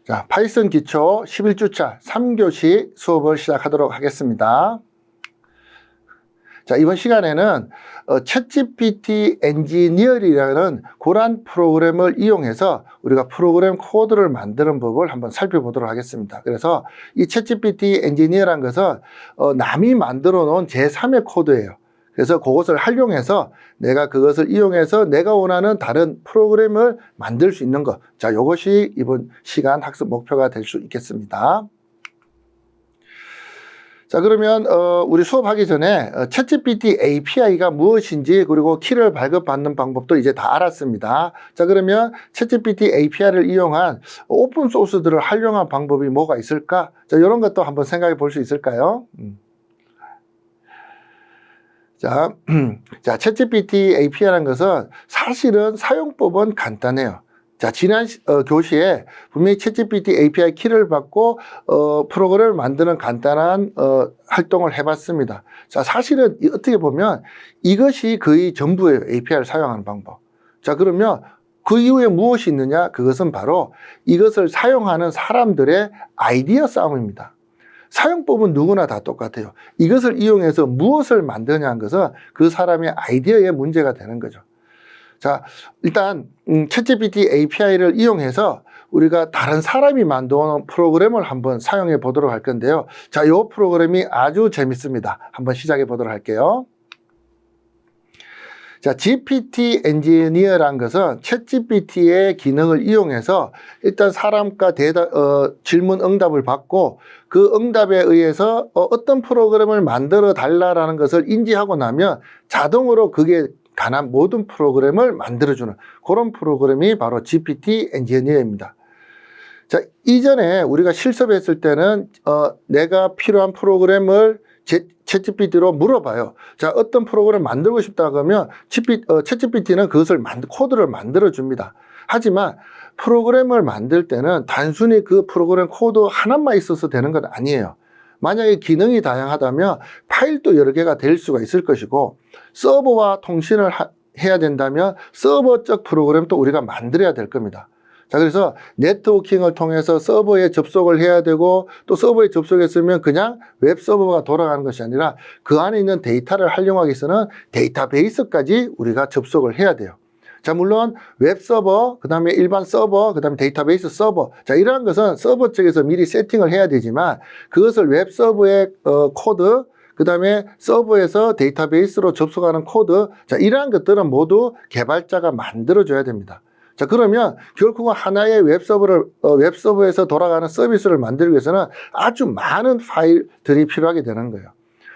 자, 파이썬 기초 11주차 3교시 수업을 시작하도록 하겠습니다. 자, 이번 시간에는 챗GPT 엔지니어링이라는 그런 프로그램을 이용해서 우리가 프로그램 코드를 만드는 법을 한번 살펴보도록 하겠습니다. 그래서 이 챗GPT 엔지니어라는 것은 남이 만들어 놓은 제3의 코드예요. 그래서 그것을 활용해서 내가 그것을 이용해서 내가 원하는 다른 프로그램을 만들 수 있는 것. 자, 이것이 이번 시간 학습 목표가 될 수 있겠습니다. 자, 그러면 우리 수업하기 전에 챗GPT API가 무엇인지 그리고 키를 발급받는 방법도 이제 다 알았습니다. 자, 그러면 챗GPT API를 이용한 오픈 소스들을 활용한 방법이 뭐가 있을까? 자, 이런 것도 한번 생각해 볼 수 있을까요? 자, 챗GPT API라는 것은 사실은 사용법은 간단해요. 자, 지난 교시에 분명히 챗GPT API 키를 받고 프로그램을 만드는 간단한 활동을 해봤습니다. 자, 사실은 어떻게 보면 이것이 거의 전부예요. API를 사용하는 방법. 자, 그러면 그 이후에 무엇이 있느냐? 그것은 바로 이것을 사용하는 사람들의 아이디어 싸움입니다. 사용법은 누구나 다 똑같아요. 이것을 이용해서 무엇을 만드냐는 것은 그 사람의 아이디어의 문제가 되는 거죠. 자, 일단 챗GPT API를 이용해서 우리가 다른 사람이 만들어놓은 프로그램을 한번 사용해 보도록 할 건데요. 자, 이 프로그램이 아주 재밌습니다. 한번 시작해 보도록 할게요. 자, GPT 엔지니어라는 것은 챗GPT의 기능을 이용해서 일단 사람과 질문 응답을 받고 그 응답에 의해서 어떤 프로그램을 만들어 달라라는 것을 인지하고 나면 자동으로 그게 관한 모든 프로그램을 만들어주는 그런 프로그램이 바로 GPT 엔지니어입니다. 자, 이전에 우리가 실습했을 때는 내가 필요한 프로그램을 챗GPT로 물어봐요. 자, 어떤 프로그램을 만들고 싶다 그러면 챗GPT는 그것을 코드를 만들어 줍니다. 하지만 프로그램을 만들 때는 단순히 그 프로그램 코드 하나만 있어서 되는 건 아니에요. 만약에 기능이 다양하다면 파일도 여러 개가 될 수가 있을 것이고 서버와 통신을 해야 된다면 서버적 프로그램도 우리가 만들어야 될 겁니다. 자, 그래서 네트워킹을 통해서 서버에 접속을 해야 되고 또 서버에 접속했으면 그냥 웹 서버가 돌아가는 것이 아니라 그 안에 있는 데이터를 활용하기 위해서는 데이터베이스까지 우리가 접속을 해야 돼요. 자, 물론 웹 서버, 그 다음에 일반 서버, 그 다음에 데이터베이스 서버. 자, 이러한 것은 서버 쪽에서 미리 세팅을 해야 되지만 그것을 웹 서버의 코드, 그 다음에 서버에서 데이터베이스로 접속하는 코드. 자, 이러한 것들은 모두 개발자가 만들어줘야 됩니다. 자, 그러면 결국은 하나의 웹서버에서 돌아가는 서비스를 만들기 위해서는 아주 많은 파일들이 필요하게 되는 거예요.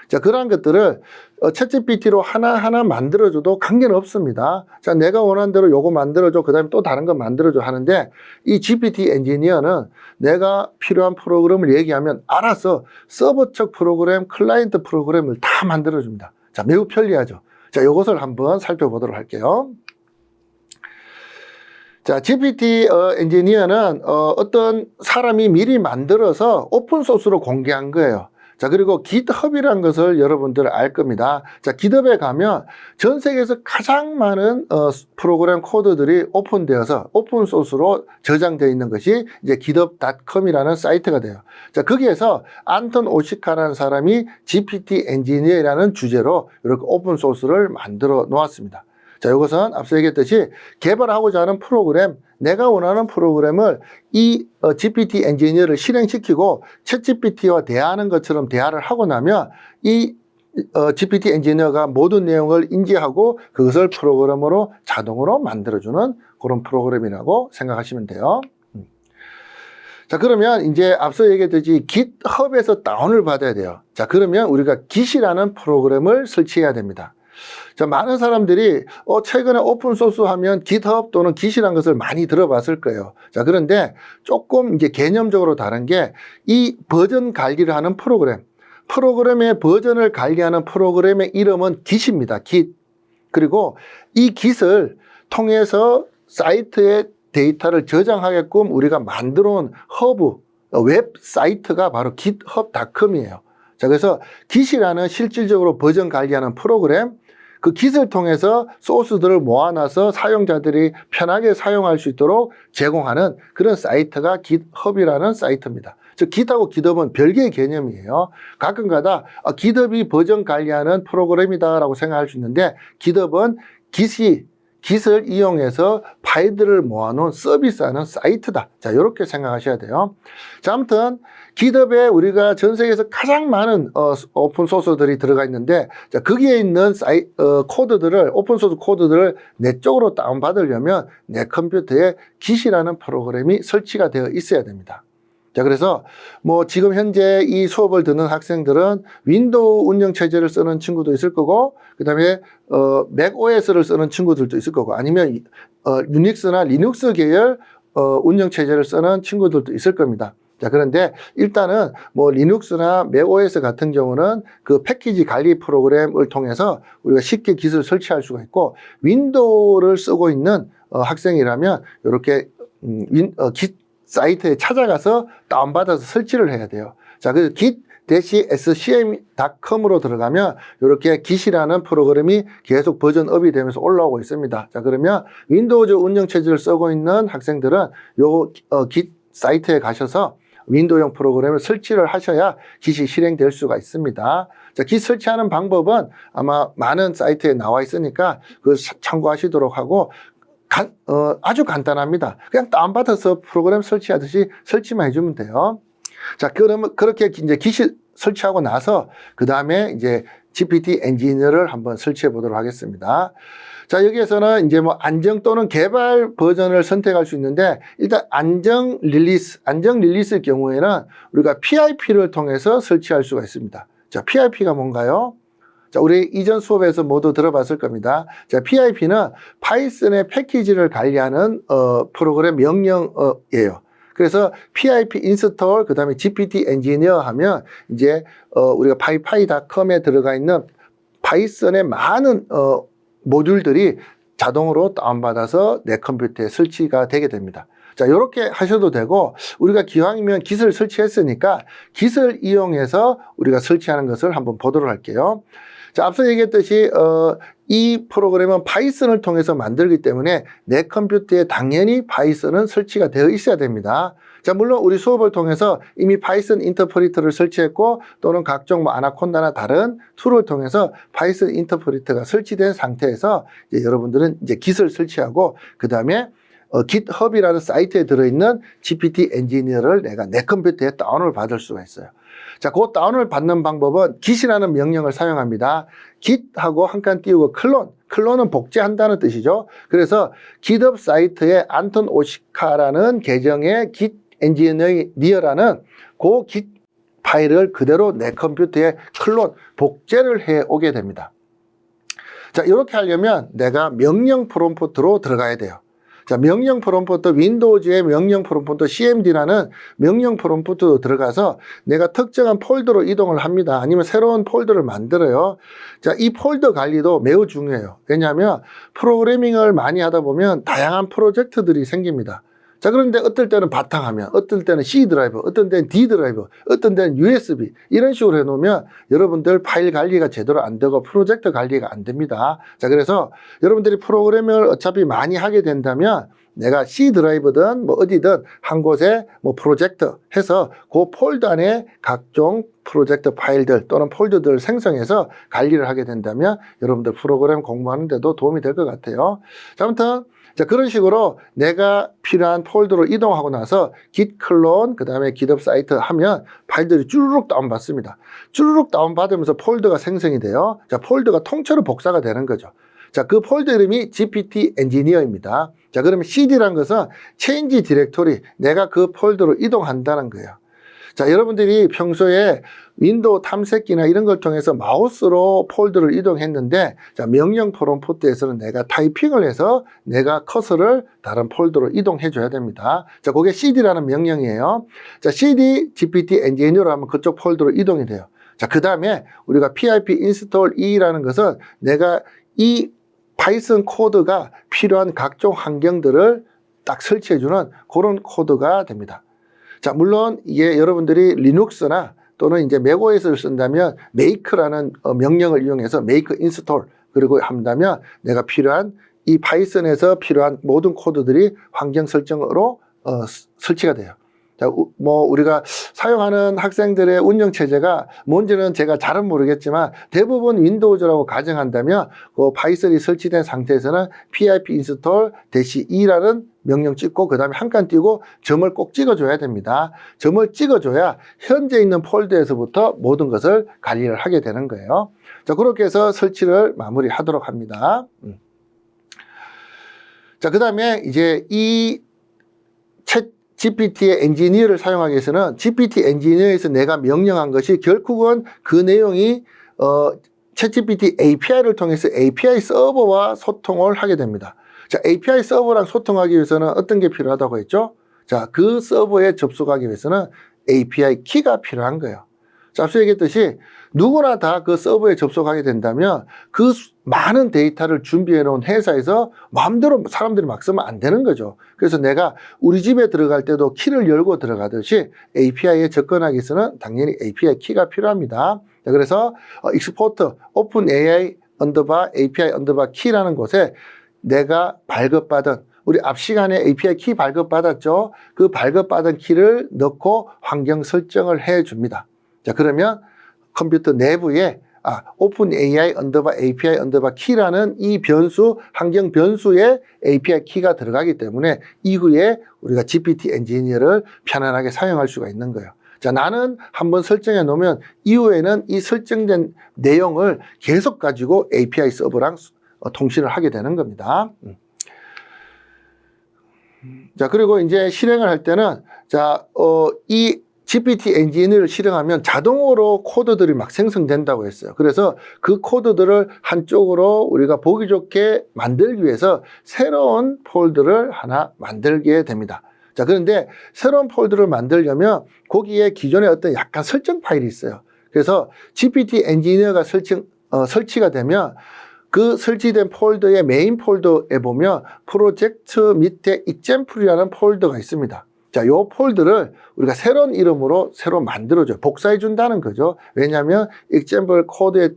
자, 그러한 것들을 챗GPT로 하나하나 만들어줘도 관계는 없습니다. 자, 내가 원하는 대로 요거 만들어줘. 그 다음에 또 다른 거 만들어줘 하는데 이 GPT 엔지니어는 내가 필요한 프로그램을 얘기하면 알아서 서버 측 프로그램, 클라이언트 프로그램을 다 만들어줍니다. 자, 매우 편리하죠. 자, 요것을 한번 살펴보도록 할게요. 자, GPT 엔지니어는 어떤 사람이 미리 만들어서 오픈소스로 공개한 거예요. 자, 그리고 GitHub이라는 것을 여러분들 알 겁니다. 자, GitHub에 가면 전 세계에서 가장 많은 프로그램 코드들이 오픈되어서 오픈소스로 저장되어 있는 것이 이제 github.com이라는 사이트가 돼요. 자, 거기에서 안톤 오시카라는 사람이 GPT 엔지니어라는 주제로 이렇게 오픈소스를 만들어 놓았습니다. 자, 이것은 앞서 얘기했듯이 개발하고자 하는 프로그램, 내가 원하는 프로그램을 이 GPT 엔지니어를 실행시키고 챗GPT와 대화하는 것처럼 대화를 하고 나면 이 GPT 엔지니어가 모든 내용을 인지하고 그것을 프로그램으로 자동으로 만들어주는 그런 프로그램이라고 생각하시면 돼요. 자, 그러면 이제 앞서 얘기했듯이 GitHub에서 다운을 받아야 돼요. 자, 그러면 우리가 Git이라는 프로그램을 설치해야 됩니다. 자, 많은 사람들이 최근에 오픈소스 하면 GitHub 또는 Git이라는 것을 많이 들어봤을 거예요. 자, 그런데 조금 이제 개념적으로 다른 게 이 버전 관리를 하는 프로그램의 버전을 관리하는 프로그램의 이름은 Git입니다. Git. 그리고 이 Git을 통해서 사이트에 데이터를 저장하게끔 우리가 만들어 온 허브, 웹사이트가 바로 github.com이에요. 자, 그래서 Git이라는 실질적으로 버전 관리하는 프로그램, 그 깃을 통해서 소스들을 모아놔서 사용자들이 편하게 사용할 수 있도록 제공하는 그런 사이트가 깃허브라는 사이트입니다. 즉 깃하고 깃허브는 별개의 개념이에요. 가끔가다 깃허브이 버전 관리하는 프로그램이다라고 생각할 수 있는데 깃허브는 깃을 이용해서 파일들을 모아놓은 서비스하는 사이트다. 자, 이렇게 생각하셔야 돼요. 자, 아무튼 깃허브에 우리가 전 세계에서 가장 많은 오픈 소스들이 들어가 있는데, 자, 거기에 있는 코드들을, 오픈 소스 코드들을 내 쪽으로 다운받으려면 내 컴퓨터에 깃이라는 프로그램이 설치가 되어 있어야 됩니다. 자, 그래서 뭐 지금 현재 이 수업을 듣는 학생들은 윈도우 운영 체제를 쓰는 친구도 있을 거고, 그다음에 맥 OS를 쓰는 친구들도 있을 거고, 아니면 유닉스나 리눅스 계열 운영 체제를 쓰는 친구들도 있을 겁니다. 자, 그런데 일단은 뭐 리눅스나 맥 OS 같은 경우는 그 패키지 관리 프로그램을 통해서 우리가 쉽게 깃을 설치할 수가 있고, 윈도우를 쓰고 있는 학생이라면 이렇게 깃 사이트에 찾아가서 다운받아서 설치를 해야 돼요. 자, 그 git-scm.com으로 들어가면 이렇게 깃이라는 프로그램이 계속 버전업이 되면서 올라오고 있습니다. 자, 그러면 윈도우즈 운영체제를 쓰고 있는 학생들은 요 git 사이트에 가셔서 윈도우용 프로그램을 설치를 하셔야 깃이 실행될 수가 있습니다. 자, 깃 설치하는 방법은 아마 많은 사이트에 나와 있으니까 그 참고하시도록 하고, 아주 간단합니다. 그냥 다운받아서 프로그램 설치하듯이 설치만 해주면 돼요. 자, 그러면 그렇게 이제 깃을 설치하고 나서 그 다음에 이제 GPT 엔지니어를 한번 설치해 보도록 하겠습니다. 자, 여기에서는 이제 뭐 안정 또는 개발 버전을 선택할 수 있는데, 일단 안정 릴리스의 경우에는 우리가 PIP를 통해서 설치할 수가 있습니다. 자, PIP가 뭔가요? 자, 우리 이전 수업에서 모두 들어봤을 겁니다. 자, PIP는 파이썬의 패키지를 관리하는 프로그램 명령이에요. 그래서 PIP 인스톨 그다음에 GPT 엔지니어 하면 이제 우리가 paypy.com에 들어가 있는 파이썬의 많은 모듈들이 자동으로 다운받아서 내 컴퓨터에 설치가 되게 됩니다. 자, 이렇게 하셔도 되고, 우리가 기왕이면 깃을 설치했으니까 깃을 이용해서 우리가 설치하는 것을 한번 보도록 할게요. 자, 앞서 얘기했듯이 이 프로그램은 파이썬을 통해서 만들기 때문에 내 컴퓨터에 당연히 파이썬은 설치가 되어 있어야 됩니다. 자, 물론 우리 수업을 통해서 이미 파이썬 인터프리터를 설치했고, 또는 각종 뭐 아나콘다나 다른 툴을 통해서 파이썬 인터프리터가 설치된 상태에서 이제 여러분들은 이제 깃을 설치하고, 그 다음에 깃허브라는 사이트에 들어있는 GPT 엔지니어를 내가 내 컴퓨터에 다운을 받을 수가 있어요. 자, 그 다운을 받는 방법은 git이라는 명령을 사용합니다. git하고 한 칸 띄우고 클론은 복제한다는 뜻이죠. 그래서 GitHub 사이트에 안톤 오시카라는 계정의 git 엔지니어라는 그 git 파일을 그대로 내 컴퓨터에 복제를 해 오게 됩니다. 자, 이렇게 하려면 내가 명령 프롬프트로 들어가야 돼요. 자, 명령 프롬프트, 윈도우즈의 명령 프롬프트 cmd라는 명령 프롬프트로 들어가서 내가 특정한 폴더로 이동을 합니다. 아니면 새로운 폴더를 만들어요. 자, 이 폴더 관리도 매우 중요해요. 왜냐하면 프로그래밍을 많이 하다 보면 다양한 프로젝트들이 생깁니다. 자, 그런데 어떨 때는 바탕화면, 어떨 때는 C 드라이브, 어떤 때는 D 드라이브, 어떤 때는 USB 이런 식으로 해놓으면 여러분들 파일 관리가 제대로 안 되고 프로젝트 관리가 안 됩니다. 자, 그래서 여러분들이 프로그래밍을 어차피 많이 하게 된다면 내가 C 드라이브든 뭐 어디든 한 곳에 뭐 프로젝트 해서 그 폴더 안에 각종 프로젝트 파일들 또는 폴더들을 생성해서 관리를 하게 된다면 여러분들 프로그램 공부하는 데도 도움이 될 것 같아요. 자, 아무튼 자, 그런 식으로 내가 필요한 폴더로 이동하고 나서 git 클론, 그 다음에 GitHub 사이트 하면 파일들이 쭈르륵 다운받습니다. 쭈르륵 다운받으면서 폴더가 생성이 돼요. 자, 폴더가 통째로 복사가 되는 거죠. 자, 그 폴더 이름이 GPT 엔지니어입니다. 자, 그러면 CD라는 것은 Change Directory, 내가 그 폴더로 이동한다는 거예요. 자, 여러분들이 평소에 윈도우 탐색기나 이런 걸 통해서 마우스로 폴더를 이동했는데, 자, 명령 프롬프트에서는 내가 타이핑을 해서 내가 커서를 다른 폴더로 이동해 줘야 됩니다. 자, 그게 CD라는 명령이에요. 자, CD GPT 엔지니어로 하면 그쪽 폴더로 이동이 돼요. 자, 그 다음에 우리가 PIP install E라는 것은 내가 이 파이썬 코드가 필요한 각종 환경들을 딱 설치해주는 그런 코드가 됩니다. 자, 물론 이게 여러분들이 리눅스나 또는 이제 맥OS를 쓴다면 make라는 명령을 이용해서 make install 그리고 한다면 내가 필요한 이 파이썬에서 필요한 모든 코드들이 환경 설정으로 설치가 돼요. 자, 뭐 우리가 사용하는 학생들의 운영 체제가 뭔지는 제가 잘은 모르겠지만 대부분 윈도우즈라고 가정한다면 그 파이썬이 설치된 상태에서는 pip install -e라는 명령 찍고 그 다음에 한 칸 띄고 점을 꼭 찍어줘야 됩니다. 점을 찍어줘야 현재 있는 폴더에서부터 모든 것을 관리를 하게 되는 거예요. 자, 그렇게 해서 설치를 마무리하도록 합니다. 자, 그 다음에 이제 이 GPT의 엔지니어를 사용하기 위해서는 GPT 엔지니어에서 내가 명령한 것이 결국은 그 내용이 챗GPT API를 통해서 API 서버와 소통을 하게 됩니다. 자, API 서버랑 소통하기 위해서는 어떤 게 필요하다고 했죠? 자, 그 서버에 접속하기 위해서는 API 키가 필요한 거예요. 자, 앞서 얘기했듯이 누구나 다 그 서버에 접속하게 된다면 그 많은 데이터를 준비해 놓은 회사에서 마음대로 사람들이 막 쓰면 안 되는 거죠. 그래서 내가 우리 집에 들어갈 때도 키를 열고 들어가듯이 API에 접근하기 위해서는 당연히 API 키가 필요합니다. 자, 그래서 export OpenAI API key라는 곳에 내가 발급받은 우리 앞 시간에 API 키 발급받았죠. 그 발급받은 키를 넣고 환경 설정을 해 줍니다. 자, 그러면 컴퓨터 내부에 OpenAI API key라는 이 변수, 환경 변수에 API 키가 들어가기 때문에 이후에 우리가 GPT 엔지니어를 편안하게 사용할 수가 있는 거예요. 자, 나는 한번 설정해 놓으면 이후에는 이 설정된 내용을 계속 가지고 API 서버랑 통신을 하게 되는 겁니다. 자, 그리고 이제 실행을 할 때는 이 GPT 엔진을 실행하면 자동으로 코드들이 막 생성된다고 했어요. 그래서 그 코드들을 한쪽으로 우리가 보기 좋게 만들기 위해서 새로운 폴더를 하나 만들게 됩니다. 자, 그런데 새로운 폴더를 만들려면 거기에 기존에 어떤 약간 설정 파일이 있어요. 그래서 GPT 엔지니어가 설치가 되면 그 설치된 폴더의 메인 폴더에 보면 프로젝트 밑에 example이라는 폴더가 있습니다. 자, 요 폴더를 우리가 새로운 이름으로 새로 만들어줘요. 복사해 준다는 거죠. 왜냐하면 example 코드에,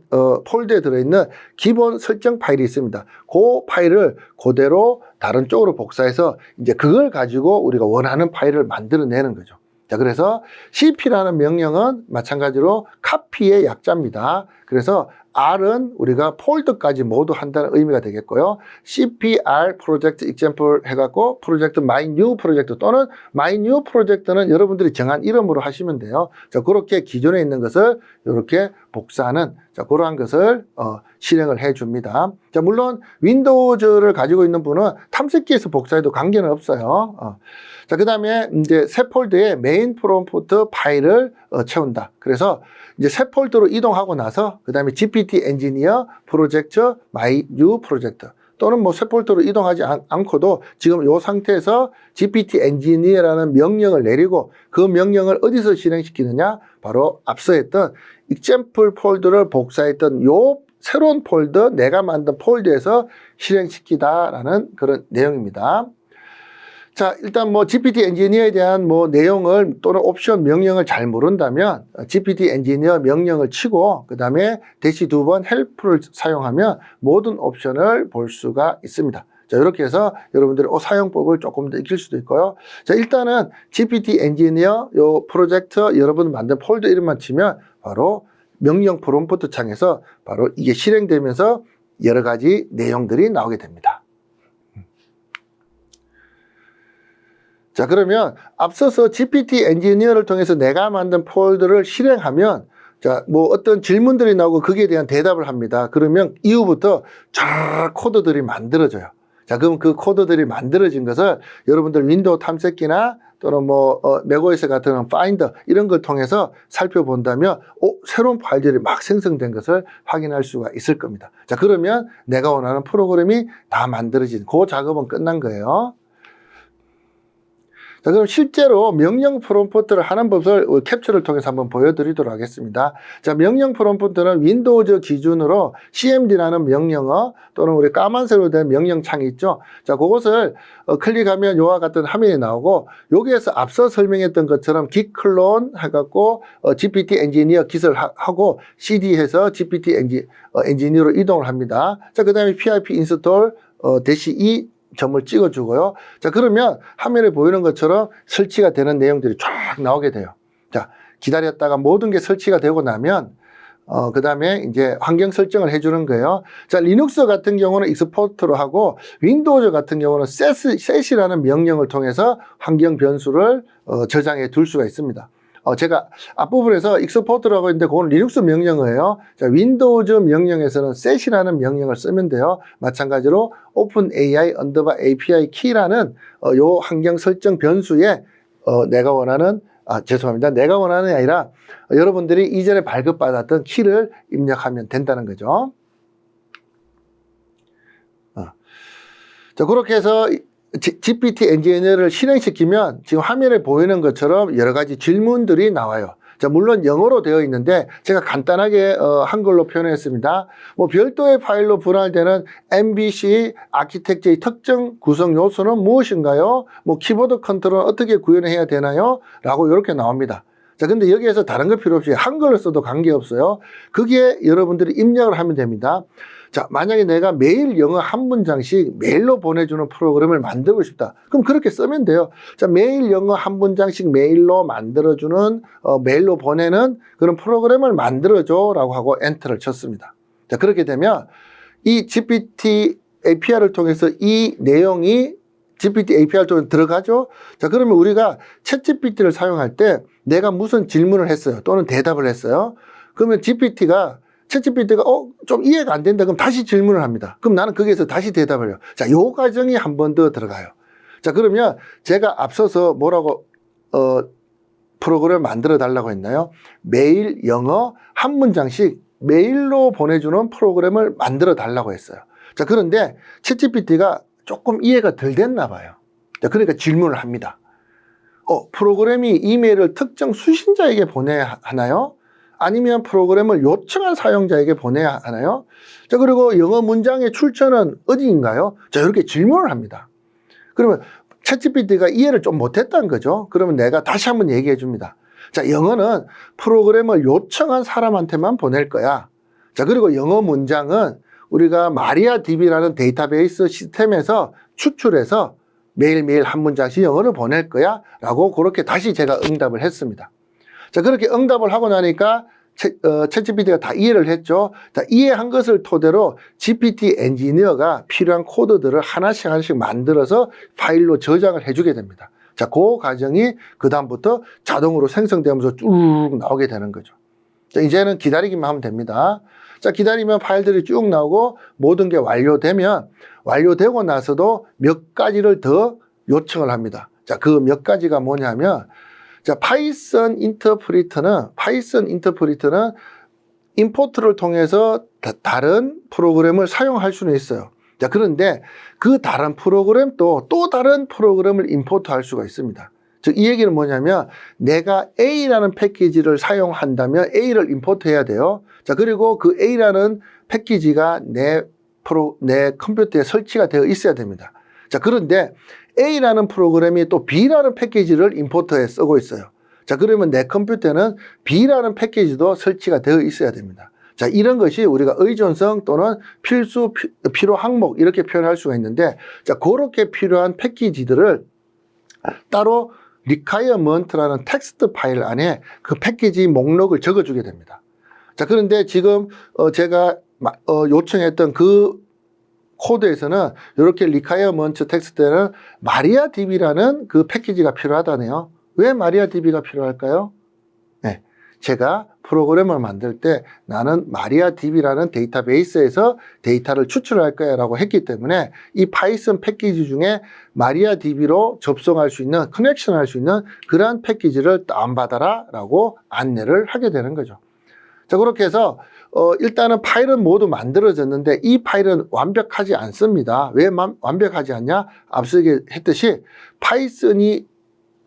폴더에 들어있는 기본 설정 파일이 있습니다. 그 파일을 그대로 다른 쪽으로 복사해서 이제 그걸 가지고 우리가 원하는 파일을 만들어내는 거죠. 자, 그래서 cp라는 명령은 마찬가지로 copy의 약자입니다. 그래서 R은 우리가 폴더까지 모두 한다는 의미가 되겠고요. CPR 프로젝트 example 해갖고 프로젝트 my new 프로젝트 또는 my new 프로젝트는 여러분들이 정한 이름으로 하시면 돼요. 자, 그렇게 기존에 있는 것을 이렇게 복사하는 그러한 것을 실행을 해 줍니다. 자, 물론 윈도우즈를 가지고 있는 분은 탐색기에서 복사해도 관계는 없어요. 자, 그 다음에 이제 새 폴더에 메인 프롬프트 파일을 채운다. 그래서 이제 새 폴더로 이동하고 나서 그 다음에 GPT 엔지니어 프로젝트 my new 프로젝트 또는 뭐 새 폴더로 이동하지 않고도 지금 이 상태에서 GPT 엔지니어라는 명령을 내리고 그 명령을 어디서 실행시키느냐? 바로 앞서 했던 example 폴더를 복사했던 요 새로운 폴더, 내가 만든 폴더에서 실행시키다라는 그런 내용입니다. 자, 일단 뭐 GPT 엔지니어에 대한 뭐 내용을 또는 옵션 명령을 잘 모른다면 GPT 엔지니어 명령을 치고 그 다음에 대시 2번 헬프를 사용하면 모든 옵션을 볼 수가 있습니다. 자, 이렇게 해서 여러분들이 사용법을 조금 더 익힐 수도 있고요. 자, 일단은 GPT 엔지니어 요 프로젝트 여러분 만든 폴더 이름만 치면 바로 명령 프롬프트 창에서 바로 이게 실행되면서 여러 가지 내용들이 나오게 됩니다. 자, 그러면 앞서서 GPT 엔지니어를 통해서 내가 만든 폴더를 실행하면 자, 뭐 어떤 질문들이 나오고 거기에 대한 대답을 합니다. 그러면 이후부터 쫙 코드들이 만들어져요. 자, 그럼 그 코드들이 만들어진 것을 여러분들 윈도우 탐색기나 또는 뭐 맥OS 같은 파인더 이런 걸 통해서 살펴본다면 새로운 파일들이 막 생성된 것을 확인할 수가 있을 겁니다. 자, 그러면 내가 원하는 프로그램이 다 만들어진 그 작업은 끝난 거예요. 자, 그럼 실제로 명령 프롬프트를 하는 법을 캡처를 통해서 한번 보여드리도록 하겠습니다. 자, 명령 프롬프트는 윈도우즈 기준으로 cmd라는 명령어 또는 우리 까만색으로 된 명령창이 있죠. 자, 그것을 클릭하면 이와 같은 화면이 나오고, 여기에서 앞서 설명했던 것처럼 git 클론 해갖고 GPT 엔지니어 git을 하고 cd 해서 GPT 엔지니어로 이동을 합니다. 자, 그 다음에 pip 인스톨 -e 점을 찍어주고요. 자, 그러면 화면에 보이는 것처럼 설치가 되는 내용들이 쫙 나오게 돼요. 자, 기다렸다가 모든 게 설치가 되고 나면 그 다음에 이제 환경 설정을 해주는 거예요. 자, 리눅스 같은 경우는 익스포트로 하고, 윈도우즈 같은 경우는 set이라는 명령을 통해서 환경 변수를 저장해 둘 수가 있습니다. 제가 앞부분에서 익스포트라고 했는데 그건 리눅스 명령어예요. 자, 윈도우즈 명령에서는 set이라는 명령을 쓰면 돼요. 마찬가지로 openai API key라는 요 환경 설정 변수에 내가 원하는 내가 원하는 게 아니라 여러분들이 이전에 발급받았던 키를 입력하면 된다는 거죠. 자, 그렇게 해서 GPT 엔지니어를 실행시키면 지금 화면에 보이는 것처럼 여러 가지 질문들이 나와요. 자, 물론 영어로 되어 있는데 제가 간단하게 한글로 표현했습니다. 뭐 별도의 파일로 분할되는 MVC 아키텍처의 특정 구성 요소는 무엇인가요? 뭐 키보드 컨트롤은 어떻게 구현해야 되나요? 라고 이렇게 나옵니다. 자, 근데 여기에서 다른 거 필요 없이 한글을 써도 관계없어요. 거기에 여러분들이 입력을 하면 됩니다. 자, 만약에 내가 매일 영어 한 문장씩 메일로 보내주는 프로그램을 만들고 싶다. 그럼 그렇게 쓰면 돼요. 자, 매일 영어 한 문장씩 메일로 만들어주는, 메일로 보내는 그런 프로그램을 만들어줘 라고 하고 엔터를 쳤습니다. 자, 그렇게 되면 이 GPT API를 통해서 이 내용이 GPT API를 통해서 들어가죠. 자, 그러면 우리가 챗GPT를 사용할 때 내가 무슨 질문을 했어요. 또는 대답을 했어요. 그러면 챗GPT가 좀 이해가 안 된다. 그럼 다시 질문을 합니다. 그럼 나는 거기에서 다시 대답을 해요. 자, 요 과정이 한 번 더 들어가요. 자, 그러면 제가 앞서서 뭐라고, 프로그램을 만들어 달라고 했나요? 매일 영어 한 문장씩 메일로 보내주는 프로그램을 만들어 달라고 했어요. 자, 그런데 챗GPT가 조금 이해가 덜 됐나 봐요. 자, 그러니까 질문을 합니다. 프로그램이 이메일을 특정 수신자에게 보내야 하나요? 아니면 프로그램을 요청한 사용자에게 보내야 하나요? 자, 그리고 영어 문장의 출처는 어디인가요? 자, 이렇게 질문을 합니다. 그러면 챗GPT가 이해를 좀 못했다는 거죠. 그러면 내가 다시 한번 얘기해 줍니다. 자, 영어는 프로그램을 요청한 사람한테만 보낼 거야. 자, 그리고 영어 문장은 우리가 마리아DB라는 데이터베이스 시스템에서 추출해서 매일매일 한 문장씩 영어를 보낼 거야 라고 그렇게 다시 제가 응답을 했습니다. 자, 그렇게 응답을 하고 나니까 챗GPT가 다 이해를 했죠. 자, 이해한 것을 토대로 GPT 엔지니어가 필요한 코드들을 하나씩 만들어서 파일로 저장을 해주게 됩니다. 자, 그 과정이 그 다음부터 자동으로 생성되면서 쭉 나오게 되는 거죠. 자, 이제는 기다리기만 하면 됩니다. 자, 기다리면 파일들이 쭉 나오고 모든 게 완료되고 나서도 몇 가지를 더 요청을 합니다. 자, 그 몇 가지가 뭐냐면, 자, 파이썬 인터프리터는 임포트를 통해서 다른 프로그램을 사용할 수는 있어요. 자, 그런데 그 다른 프로그램 또 다른 프로그램을 임포트할 수가 있습니다. 즉, 이 얘기는 뭐냐면 내가 A라는 패키지를 사용한다면 A를 임포트해야 돼요. 자, 그리고 그 A라는 패키지가 내 컴퓨터에 설치가 되어 있어야 됩니다. 자, 그런데 A라는 프로그램이 또 B라는 패키지를 임포트해 쓰고 있어요. 자, 그러면 내 컴퓨터는 B라는 패키지도 설치가 되어 있어야 됩니다. 자, 이런 것이 우리가 의존성 또는 필요 항목 이렇게 표현할 수가 있는데, 자, 그렇게 필요한 패키지들을 따로 requirement라는 텍스트 파일 안에 그 패키지 목록을 적어주게 됩니다. 자, 그런데 지금 제가 요청했던 그 코드에서는 이렇게 requirement 텍스트에는 마리아DB라는 그 패키지가 필요하다네요. 왜 마리아DB가 필요할까요? 네, 제가 프로그램을 만들 때 나는 마리아DB라는 데이터베이스에서 데이터를 추출할 거야 라고 했기 때문에 이 파이썬 패키지 중에 마리아DB로 접속할 수 있는, 커넥션할 수 있는 그러한 패키지를 다운받아라 라고 안내를 하게 되는 거죠. 자, 그렇게 해서 일단은 파일은 모두 만들어졌는데 이 파일은 완벽하지 않습니다. 왜 완벽하지 않냐? 앞서 했듯이 파이썬이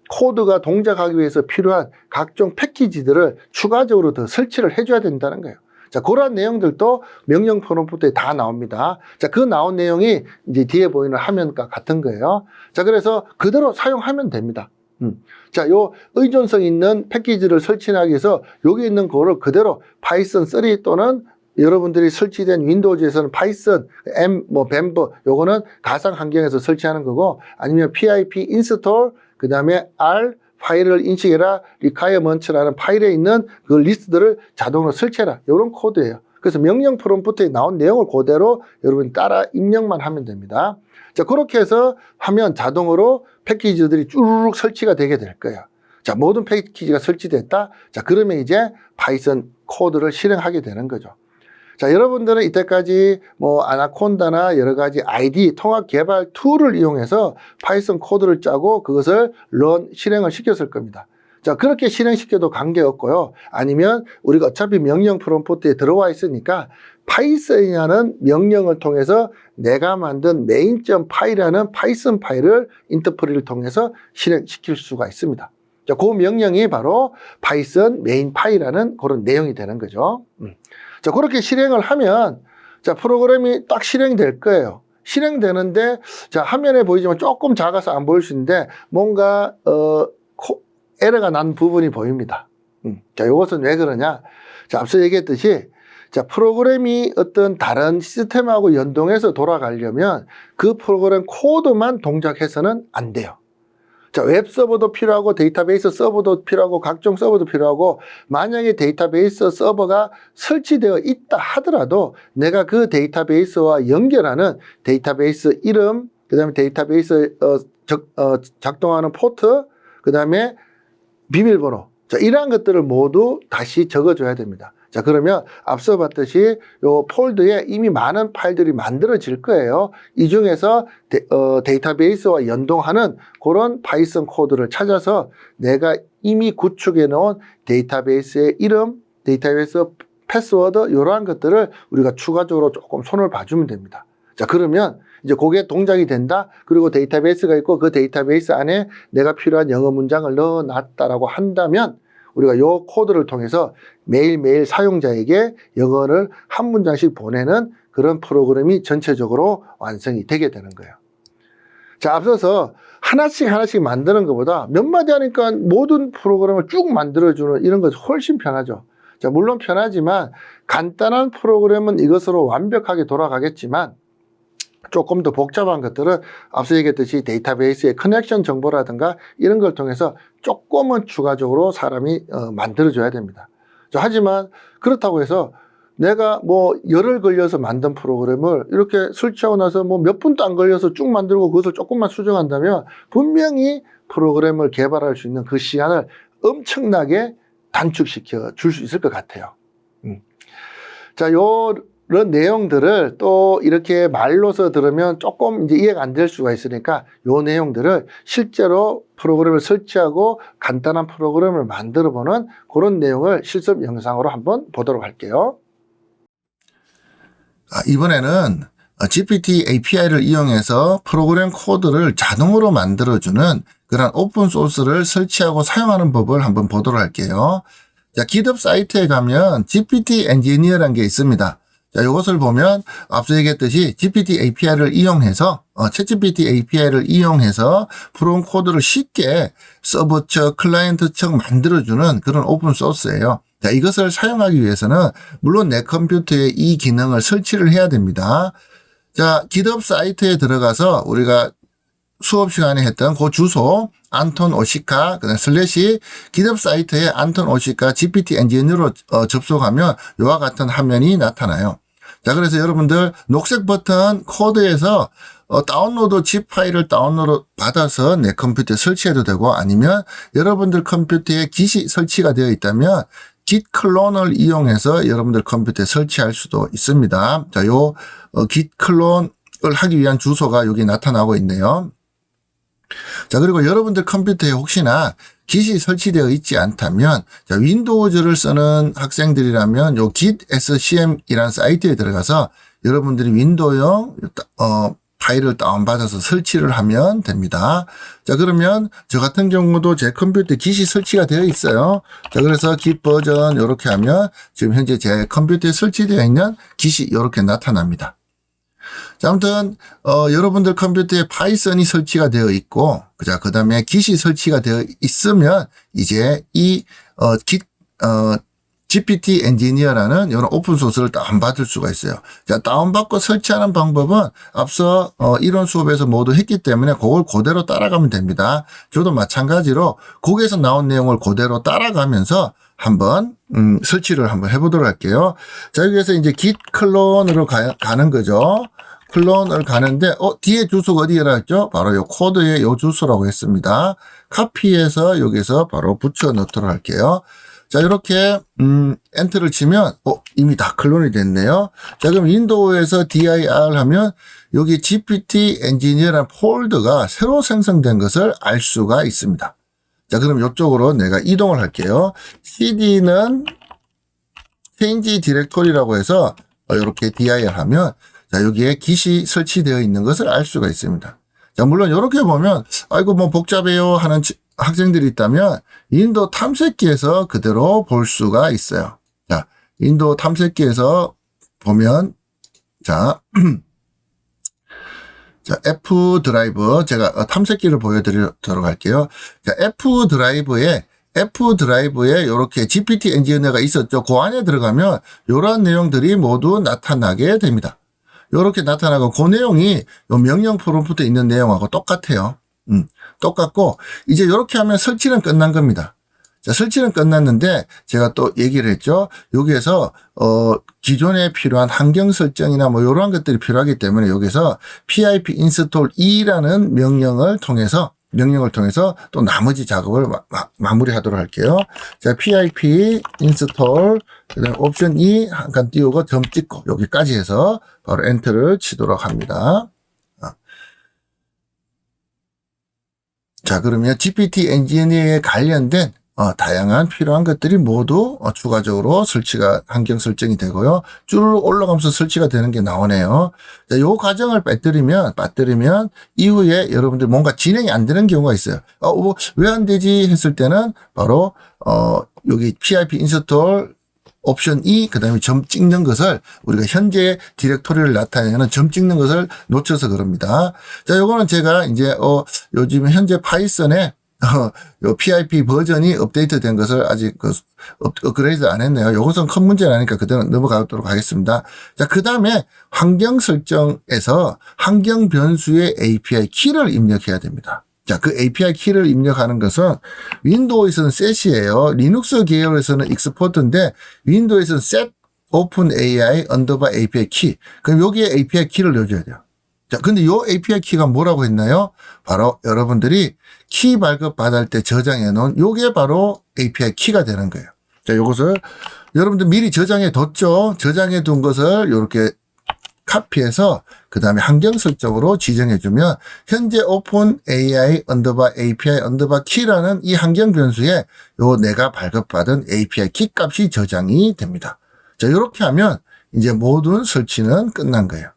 코드가 동작하기 위해서 필요한 각종 패키지들을 추가적으로 더 설치를 해줘야 된다는 거예요. 자, 그런 내용들도 명령 프롬프트에 다 나옵니다. 자, 그 나온 내용이 이제 뒤에 보이는 화면과 같은 거예요. 자, 그래서 그대로 사용하면 됩니다. 자, 요 의존성 있는 패키지를 설치하기 위해서 여기 있는 거를 그대로 파이썬 3 또는 여러분들이 설치된 윈도우즈에서는 파이썬, 뱀버, 요거는 가상 환경에서 설치하는 거고, 아니면 pip install, 그 다음에 R, 파일을 인식해라, requirements라는 파일에 있는 그 리스트들을 자동으로 설치해라. 이런 코드예요. 그래서 명령 프롬프트에 나온 내용을 그대로 여러분이 따라 입력만 하면 됩니다. 자, 그렇게 해서 하면 자동으로 패키지들이 쭈르륵 설치가 되게 될 거예요. 자, 모든 패키지가 설치됐다. 자, 그러면 이제 파이썬 코드를 실행하게 되는 거죠. 자, 여러분들은 이때까지 뭐 아나콘다나 여러 가지 ID 통합 개발 툴을 이용해서 파이썬 코드를 짜고 그것을 실행을 시켰을 겁니다. 자, 그렇게 실행시켜도 관계없고요. 아니면 우리가 어차피 명령 프롬프트에 들어와 있으니까 파이썬이라는 명령을 통해서 내가 만든 main.py라는 파이썬 파일을 인터프리를 통해서 실행시킬 수가 있습니다. 자, 그 명령이 바로 파이썬 메인 파일이라는 그런 내용이 되는 거죠. 자, 그렇게 실행을 하면, 자, 프로그램이 딱 실행될 거예요. 실행되는데, 자, 화면에 보이지만 조금 작아서 안 보일 수 있는데, 뭔가, 에러가 난 부분이 보입니다. 자, 이것은 왜 그러냐? 자, 앞서 얘기했듯이, 자, 프로그램이 어떤 다른 시스템하고 연동해서 돌아가려면 그 프로그램 코드만 동작해서는 안 돼요. 자, 웹 서버도 필요하고 데이터베이스 서버도 필요하고 각종 서버도 필요하고, 만약에 데이터베이스 서버가 설치되어 있다 하더라도 내가 그 데이터베이스와 연결하는 데이터베이스 이름, 그 다음에 데이터베이스 작동하는 포트, 그 다음에 비밀번호, 자, 이러한 것들을 모두 다시 적어줘야 됩니다. 자, 그러면 앞서 봤듯이 요 폴더에 이미 많은 파일들이 만들어질 거예요. 이 중에서 데이터베이스와 연동하는 그런 파이썬 코드를 찾아서 내가 이미 구축해 놓은 데이터베이스의 이름, 데이터베이스 패스워드 이러한 것들을 우리가 추가적으로 조금 손을 봐주면 됩니다. 자, 그러면 이제 그게 동작이 된다. 그리고 데이터베이스가 있고 그 데이터베이스 안에 내가 필요한 영어 문장을 넣어놨다라고 한다면 우리가 이 코드를 통해서 매일매일 사용자에게 영어를 한 문장씩 보내는 그런 프로그램이 전체적으로 완성이 되게 되는 거예요. 자, 앞서서 하나씩 만드는 것보다 몇 마디 하니까 모든 프로그램을 쭉 만들어주는 이런 것이 훨씬 편하죠. 자, 물론 편하지만 간단한 프로그램은 이것으로 완벽하게 돌아가겠지만 조금 더 복잡한 것들은 앞서 얘기했듯이 데이터베이스의 커넥션 정보라든가 이런 걸 통해서 조금은 추가적으로 사람이 만들어줘야 됩니다. 하지만 그렇다고 해서 내가 뭐 열흘 걸려서 만든 프로그램을 이렇게 설치하고 나서 뭐 몇 분도 안 걸려서 쭉 만들고 그것을 조금만 수정한다면 분명히 프로그램을 개발할 수 있는 그 시간을 엄청나게 단축시켜 줄 수 있을 것 같아요. 자, 이런 내용들을 또 이렇게 말로서 들으면 조금 이제 이해가 안 될 수가 있으니까 이 내용들을 실제로 프로그램을 설치하고 간단한 프로그램을 만들어 보는 그런 내용을 실습 영상으로 한번 보도록 할게요. 이번에는 GPT API를 이용해서 프로그램 코드를 자동으로 만들어주는 그런 오픈 소스를 설치하고 사용하는 법을 한번 보도록 할게요. 자, GitHub 사이트에 가면 GPT 엔지니어라는 게 있습니다. 자, 이것을 보면 앞서 얘기했듯이 GPT API를 이용해서 챗GPT API를 이용해서 프로그램 코드를 쉽게 서버 측, 클라이언트 측 만들어주는 그런 오픈 소스예요. 자, 이것을 사용하기 위해서는 물론 내 컴퓨터에 이 기능을 설치를 해야 됩니다. 자, GitHub 사이트에 들어가서 우리가 수업 시간에 했던 그 주소 안톤 오시카 그다음 슬래시 GitHub 사이트에 안톤 오시카 GPT 엔지니어로 접속하면 이와 같은 화면이 나타나요. 자, 그래서 여러분들 녹색 버튼 코드에서 다운로드 zip 파일을 다운로드 받아서 내 컴퓨터에 설치해도 되고, 아니면 여러분들 컴퓨터에 Git이 설치가 되어 있다면 Git 클론을 이용해서 여러분들 컴퓨터에 설치할 수도 있습니다. 자, 요 Git 클론을 하기 위한 주소가 여기 나타나고 있네요. 자, 그리고 여러분들 컴퓨터에 혹시나 Git이 설치되어 있지 않다면, 자, 윈도우즈를 쓰는 학생들이라면 요 Git SCM이라는 사이트에 들어가서 여러분들이 윈도우용 파일을 다운받아서 설치를 하면 됩니다. 자, 그러면 저 같은 경우도 제 컴퓨터에 Git이 설치가 되어 있어요. 자, 그래서 Git 버전 이렇게 하면 지금 현재 제 컴퓨터에 설치되어 있는 Git이 이렇게 나타납니다. 자, 아무튼 여러분들 컴퓨터에 파이썬이 설치가 되어 있고, 그 다음에 Git이 설치가 되어 있으면 이제 이 GPT 엔지니어라는 이런 오픈소스를 다운받을 수가 있어요. 자, 다운받고 설치하는 방법은 앞서 이론 수업에서 모두 했기 때문에 그걸 그대로 따라가면 됩니다. 저도 마찬가지로 거기에서 나온 내용을 그대로 따라가면서 한번 설치를 한번 해보도록 할게요. 자, 여기에서 이제 git 클론으로 가는 거죠. 클론을 가는데 뒤에 주소가 어디라 했죠? 바로 요 코드의 요 주소라고 했습니다. 카피해서 여기서 바로 붙여 넣도록 할게요. 자, 이렇게 엔터를 치면 이미 다 클론이 됐네요. 자, 그럼 윈도우에서 dir 하면 여기 GPT 엔지니어라는 폴더가 새로 생성된 것을 알 수가 있습니다. 자, 그럼 이쪽으로 내가 이동을 할게요. cd는 change 디렉토리라고 해서 이렇게 dir 하면 자, 여기에 Git이 설치되어 있는 것을 알 수가 있습니다. 자, 물론 이렇게 보면 아이고 뭐 복잡해요 하는 학생들이 있다면 윈도우 탐색기에서 그대로 볼 수가 있어요. 자, 윈도우 탐색기에서 보면 자, 자, F 드라이브 제가 탐색기를 보여드리도록 할게요. 자, F 드라이브에 이렇게 GPT 엔지니어가 있었죠. 그 안에 들어가면 이러한 내용들이 모두 나타나게 됩니다. 이렇게 나타나고 그 내용이 요 명령 프롬프트에 있는 내용하고 똑같아요. 똑같고 이제 이렇게 하면 설치는 끝난 겁니다. 자, 설치는 끝났는데 제가 또 얘기를 했죠. 여기에서 기존에 필요한 환경 설정이나 뭐 이러한 것들이 필요하기 때문에 여기서 pip install e라는 명령을 통해서 또 나머지 작업을 마무리하도록 할게요. 자, pip install 그다음에 옵션 E 한 칸 띄우고 점 찍고 여기까지 해서 바로 엔터를 치도록 합니다. 자, 그러면 GPT 엔지니어에 관련된 다양한 필요한 것들이 모두 추가적으로 환경 설정이 되고요. 쭉 올라가면서 설치가 되는 게 나오네요. 자, 요 과정을 빠뜨리면 이후에 여러분들 뭔가 진행이 안 되는 경우가 있어요. 왜 안 되지 했을 때는 바로 여기 pip install 옵션 E 그다음에 점 찍는 것을 우리가 현재 디렉토리를 나타내는 점 찍는 것을 놓쳐서 그럽니다. 자, 요거는 제가 이제 요즘 현재 파이썬에 요 PIP 버전이 업데이트 된 것을 아직 업그레이드 안 했네요. 요것은 큰 문제는 아니니까 그대로 넘어가도록 하겠습니다. 자, 그 다음에 환경 설정에서 환경 변수의 API 키를 입력해야 됩니다. 자, 그 API 키를 입력하는 것은 윈도우에서는 set이에요. 리눅스 계열에서는 export인데 윈도우에서는 set open AI underbar API 키. 그럼 여기에 API 키를 넣어줘야 돼요. 자, 근데 요 API 키가 뭐라고 했나요? 바로 여러분들이 키 발급 받을 때 저장해 놓은 요게 바로 API 키가 되는 거예요. 자, 요것을 여러분들 미리 저장해 뒀죠? 저장해 둔 것을 요렇게 카피해서 그 다음에 환경 설정으로 지정해 주면 현재 open AI underbar API underbar 키라는 이 환경 변수에 요 내가 발급받은 API 키 값이 저장이 됩니다. 자, 이렇게 하면 이제 모든 설치는 끝난 거예요.